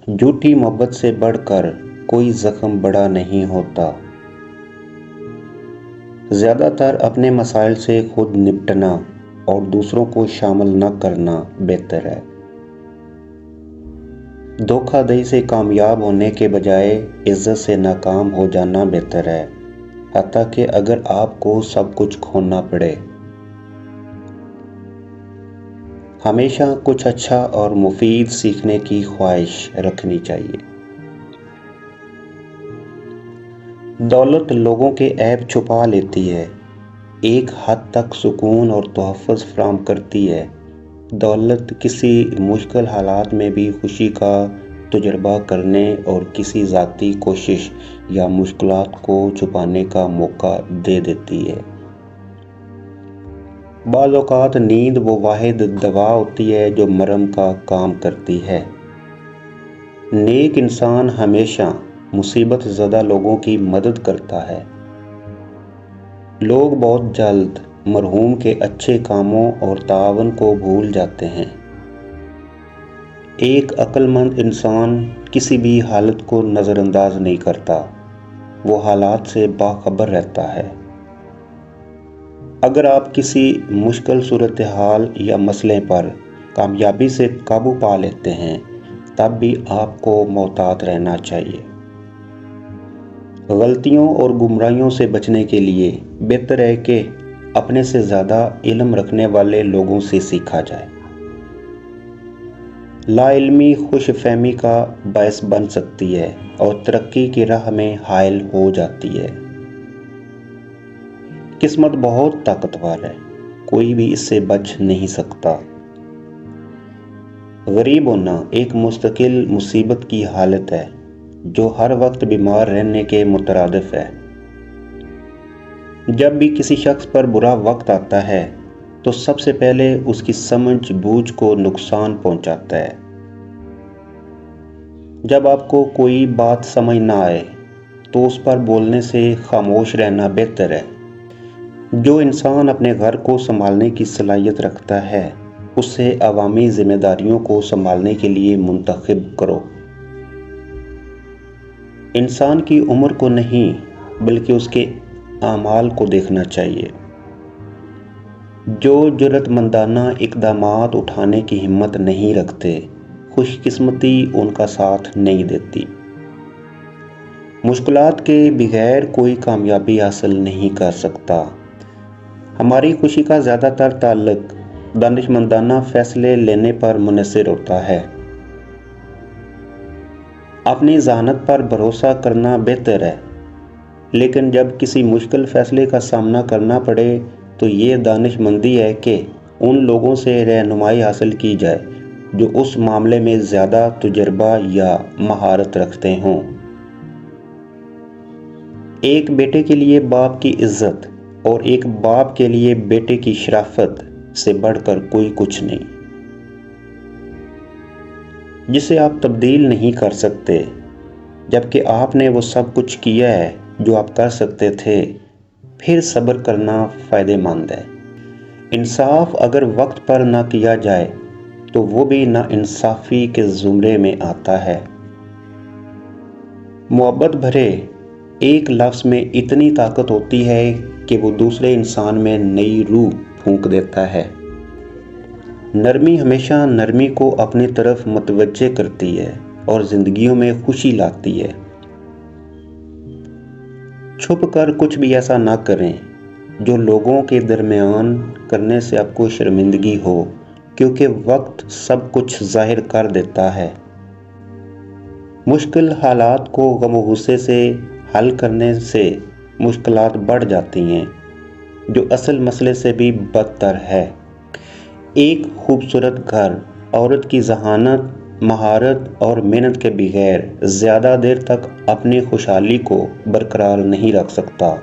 جھوٹی محبت سے بڑھ کر کوئی زخم بڑا نہیں ہوتا۔ زیادہ تر اپنے مسائل سے خود نپٹنا اور دوسروں کو شامل نہ کرنا بہتر ہے۔ دھوکہ دہی سے کامیاب ہونے کے بجائے عزت سے ناکام ہو جانا بہتر ہے، حتیٰ کہ اگر آپ کو سب کچھ کھونا پڑے۔ ہمیشہ کچھ اچھا اور مفید سیکھنے کی خواہش رکھنی چاہیے۔ دولت لوگوں کے عیب چھپا لیتی ہے، ایک حد تک سکون اور تحفظ فراہم کرتی ہے۔ دولت کسی مشکل حالات میں بھی خوشی کا تجربہ کرنے اور کسی ذاتی کوشش یا مشکلات کو چھپانے کا موقع دے دیتی ہے۔ بعض اوقات نیند وہ واحد دوا ہوتی ہے جو مرہم کا کام کرتی ہے۔ نیک انسان ہمیشہ مصیبت زدہ لوگوں کی مدد کرتا ہے۔ لوگ بہت جلد مرحوم کے اچھے کاموں اور تعاون کو بھول جاتے ہیں۔ ایک عقل مند انسان کسی بھی حالت کو نظر انداز نہیں کرتا، وہ حالات سے باخبر رہتا ہے۔ اگر آپ کسی مشکل صورتحال یا مسئلے پر کامیابی سے قابو پا لیتے ہیں، تب بھی آپ کو محتاط رہنا چاہیے۔ غلطیوں اور گمراہیوں سے بچنے کے لیے بہتر ہے کہ اپنے سے زیادہ علم رکھنے والے لوگوں سے سیکھا جائے۔ لا علمی خوش فہمی کا باعث بن سکتی ہے اور ترقی کی راہ میں حائل ہو جاتی ہے۔ قسمت بہت طاقتور ہے، کوئی بھی اس سے بچ نہیں سکتا۔ غریب ہونا ایک مستقل مصیبت کی حالت ہے جو ہر وقت بیمار رہنے کے مترادف ہے۔ جب بھی کسی شخص پر برا وقت آتا ہے تو سب سے پہلے اس کی سمجھ بوجھ کو نقصان پہنچاتا ہے۔ جب آپ کو کوئی بات سمجھ نہ آئے تو اس پر بولنے سے خاموش رہنا بہتر ہے۔ جو انسان اپنے گھر کو سنبھالنے کی صلاحیت رکھتا ہے، اسے عوامی ذمہ داریوں کو سنبھالنے کے لیے منتخب کرو۔ انسان کی عمر کو نہیں بلکہ اس کے اعمال کو دیکھنا چاہیے۔ جو جرأت مندانہ اقدامات اٹھانے کی ہمت نہیں رکھتے، خوش قسمتی ان کا ساتھ نہیں دیتی۔ مشکلات کے بغیر کوئی کامیابی حاصل نہیں کر سکتا۔ ہماری خوشی کا زیادہ تر تعلق دانشمندانہ فیصلے لینے پر منحصر ہوتا ہے۔ اپنی ذہانت پر بھروسہ کرنا بہتر ہے، لیکن جب کسی مشکل فیصلے کا سامنا کرنا پڑے تو یہ دانش مندی ہے کہ ان لوگوں سے رہنمائی حاصل کی جائے جو اس معاملے میں زیادہ تجربہ یا مہارت رکھتے ہوں۔ ایک بیٹے کے لیے باپ کی عزت اور ایک باپ کے لیے بیٹے کی شرافت سے بڑھ کر کوئی کچھ نہیں۔ جسے آپ تبدیل نہیں کر سکتے، جبکہ آپ نے وہ سب کچھ کیا ہے جو آپ کر سکتے تھے، پھر صبر کرنا فائدہ مند ہے۔ انصاف اگر وقت پر نہ کیا جائے تو وہ بھی ناانصافی کے زمرے میں آتا ہے۔ محبت بھرے ایک لفظ میں اتنی طاقت ہوتی ہے کہ وہ دوسرے انسان میں نئی روح پھونک دیتا ہے۔ نرمی ہمیشہ نرمی کو اپنی طرف متوجہ کرتی ہے اور زندگیوں میں خوشی لاتی ہے۔ چھپ کر کچھ بھی ایسا نہ کریں جو لوگوں کے درمیان کرنے سے آپ کو شرمندگی ہو، کیونکہ وقت سب کچھ ظاہر کر دیتا ہے۔ مشکل حالات کو غم و غصے سے حل کرنے سے مشکلات بڑھ جاتی ہیں، جو اصل مسئلے سے بھی بدتر ہے۔ ایک خوبصورت گھر عورت کی ذہانت، مہارت اور محنت کے بغیر زیادہ دیر تک اپنی خوشحالی کو برقرار نہیں رکھ سکتا۔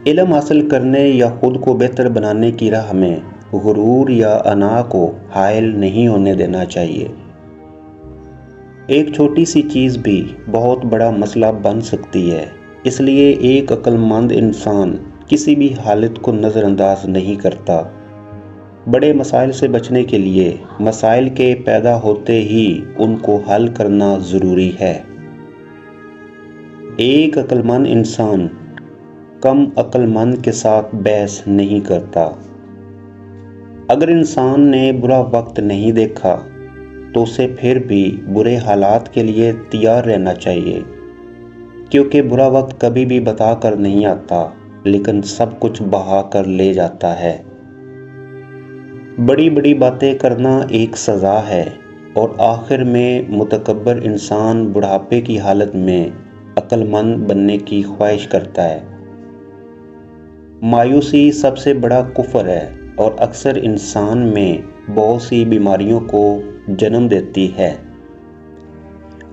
علم حاصل کرنے یا خود کو بہتر بنانے کی راہ میں غرور یا انا کو حائل نہیں ہونے دینا چاہیے۔ ایک چھوٹی سی چیز بھی بہت بڑا مسئلہ بن سکتی ہے، اس لیے ایک عقل مند انسان کسی بھی حالت کو نظر انداز نہیں کرتا۔ بڑے مسائل سے بچنے کے لیے مسائل کے پیدا ہوتے ہی ان کو حل کرنا ضروری ہے۔ ایک عقل مند انسان کم عقل مند کے ساتھ بحث نہیں کرتا۔ اگر انسان نے برا وقت نہیں دیکھا تو اسے پھر بھی برے حالات کے لیے تیار رہنا چاہیے، کیونکہ برا وقت کبھی بھی بتا کر نہیں آتا لیکن سب کچھ بہا کر لے جاتا ہے۔ بڑی بڑی باتیں کرنا ایک سزا ہے اور آخر میں متکبر انسان بڑھاپے کی حالت میں عقل مند بننے کی خواہش کرتا ہے۔ مایوسی سب سے بڑا کفر ہے اور اکثر انسان میں بہت سی بیماریوں کو جنم دیتی ہے۔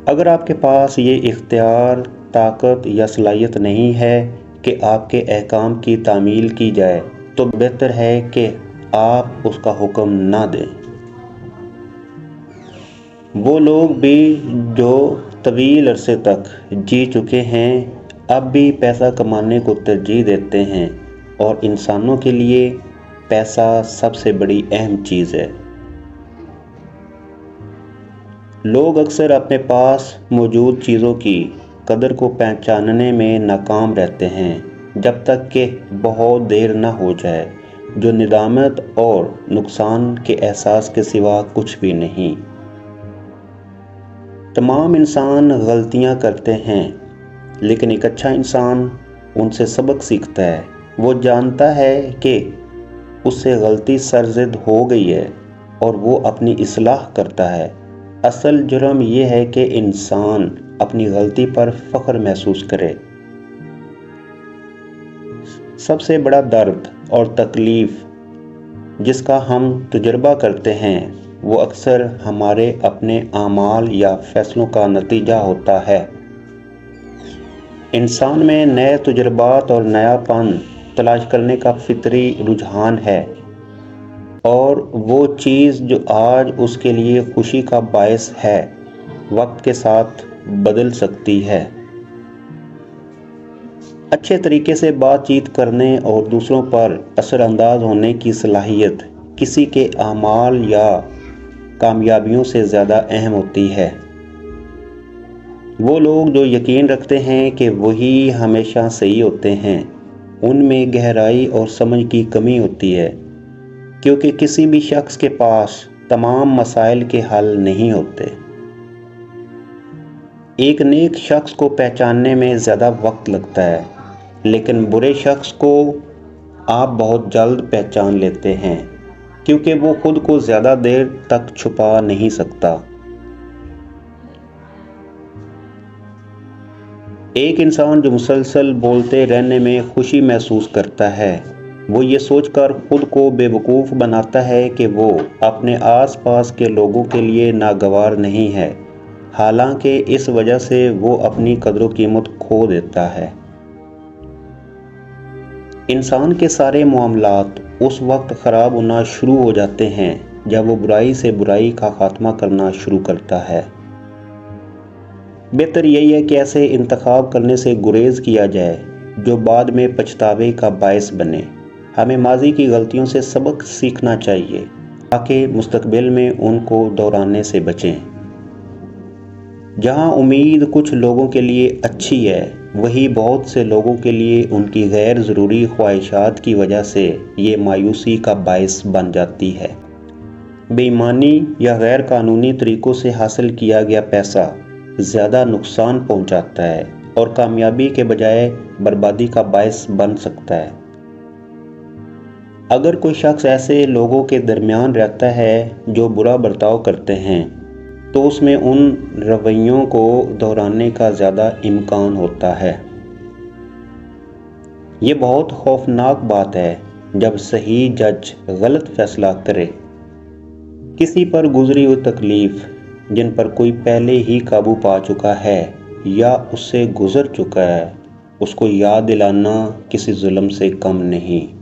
اگر آپ کے پاس یہ اختیار، طاقت یا صلاحیت نہیں ہے کہ آپ کے احکام کی تعمیل کی جائے تو بہتر ہے کہ آپ اس کا حکم نہ دیں۔ وہ لوگ بھی جو طویل عرصے تک جی چکے ہیں اب بھی پیسہ کمانے کو ترجیح دیتے ہیں، اور انسانوں کے لیے پیسہ سب سے بڑی اہم چیز ہے۔ لوگ اکثر اپنے پاس موجود چیزوں کی قدر کو پہچاننے میں ناکام رہتے ہیں جب تک کہ بہت دیر نہ ہو جائے، جو ندامت اور نقصان کے احساس کے سوا کچھ بھی نہیں۔ تمام انسان غلطیاں کرتے ہیں، لیکن ایک اچھا انسان ان سے سبق سیکھتا ہے۔ وہ جانتا ہے کہ اس سے غلطی سرزد ہو گئی ہے اور وہ اپنی اصلاح کرتا ہے۔ اصل جرم یہ ہے کہ انسان اپنی غلطی پر فخر محسوس کرے۔ سب سے بڑا درد اور تکلیف جس کا ہم تجربہ کرتے ہیں وہ اکثر ہمارے اپنے اعمال یا فیصلوں کا نتیجہ ہوتا ہے۔ انسان میں نئے تجربات اور نیا پن تلاش کرنے کا فطری رجحان ہے، اور وہ چیز جو آج اس کے لیے خوشی کا باعث ہے وقت کے ساتھ بدل سکتی ہے۔ اچھے طریقے سے بات چیت کرنے اور دوسروں پر اثر انداز ہونے کی صلاحیت کسی کے اعمال یا کامیابیوں سے زیادہ اہم ہوتی ہے۔ وہ لوگ جو یقین رکھتے ہیں کہ وہی ہمیشہ صحیح ہوتے ہیں، ان میں گہرائی اور سمجھ کی کمی ہوتی ہے، کیونکہ کسی بھی شخص کے پاس تمام مسائل کے حل نہیں ہوتے۔ ایک نیک شخص کو پہچاننے میں زیادہ وقت لگتا ہے، لیکن برے شخص کو آپ بہت جلد پہچان لیتے ہیں، کیونکہ وہ خود کو زیادہ دیر تک چھپا نہیں سکتا۔ ایک انسان جو مسلسل بولتے رہنے میں خوشی محسوس کرتا ہے، وہ یہ سوچ کر خود کو بے وقوف بناتا ہے کہ وہ اپنے آس پاس کے لوگوں کے لیے ناگوار نہیں ہے، حالانکہ اس وجہ سے وہ اپنی قدر و قیمت کھو دیتا ہے۔ انسان کے سارے معاملات اس وقت خراب ہونا شروع ہو جاتے ہیں جب وہ برائی سے برائی کا خاتمہ کرنا شروع کرتا ہے۔ بہتر یہی ہے کہ ایسے انتخاب کرنے سے گریز کیا جائے جو بعد میں پچھتاوے کا باعث بنے۔ ہمیں ماضی کی غلطیوں سے سبق سیکھنا چاہیے تاکہ مستقبل میں ان کو دہرانے سے بچیں۔ جہاں امید کچھ لوگوں کے لیے اچھی ہے، وہی بہت سے لوگوں کے لیے ان کی غیر ضروری خواہشات کی وجہ سے یہ مایوسی کا باعث بن جاتی ہے۔ بے ایمانی یا غیر قانونی طریقوں سے حاصل کیا گیا پیسہ زیادہ نقصان پہنچاتا ہے اور کامیابی کے بجائے بربادی کا باعث بن سکتا ہے۔ اگر کوئی شخص ایسے لوگوں کے درمیان رہتا ہے جو برا برتاؤ کرتے ہیں تو اس میں ان رویوں کو دہرانے کا زیادہ امکان ہوتا ہے۔ یہ بہت خوفناک بات ہے جب صحیح جج غلط فیصلہ کرے۔ کسی پر گزری ہوئی تکلیف جن پر کوئی پہلے ہی قابو پا چکا ہے یا اس سے گزر چکا ہے، اس کو یاد دلانا کسی ظلم سے کم نہیں۔